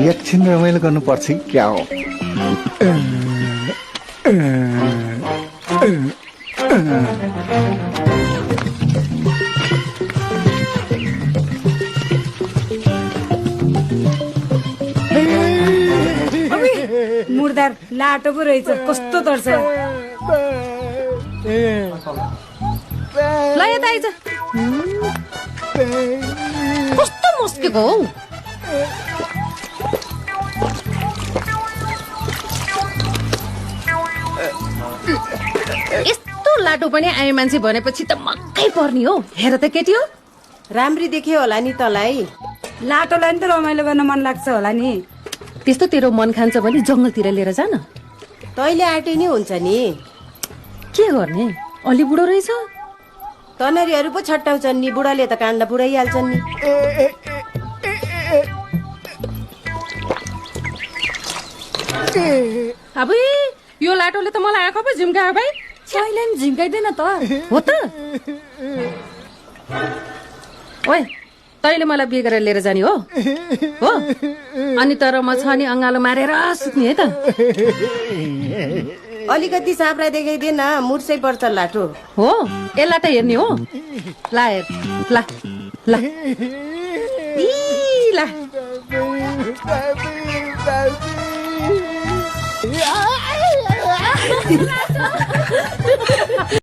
एकछिन रमाइलो गर्नुपर्छ कि क्या हो? मुर्दार लाटो पो रहेछ, कस्तो तर्छ। ल यता आइज। कस्तो मस्केको हौ। यस्तो लाटो पनि आए मान्छे भनेपछि त मक्कै पर्ने हो। हेर त केटी हो, राम्री देख्यो होला नि तँलाई। लाटोलाई नि त रमाइलो गर्न मन लाग्छ होला नि। त्यस्तो तेरो मन खान्छ भने जङ्गलतिर लिएर जान। तैँले आँटे नि हुन्छ नि। के गर्ने, अलि बुढो रहेछ। तनरीहरू पो छट्टाउँछन् नि, बुढाले त काण्ड बुढाइहाल्छन् नि। अब यो लाटोले त मलाई आँखा पो झिम्कायो भाइ। छैन नि झिम्काइदैन त। हो त। ओए तैँले मलाई बिहे गरेर लिएर जाने हो? हो अनि तर म छ नि अङ्गालो मारेर सुत्ने है त। अलिकति साँप्रा देखाइदिएन, मुर्सै पर्छ लाटो। हो यसलाई त हेर्ने हो। ला हेर, ला ला ला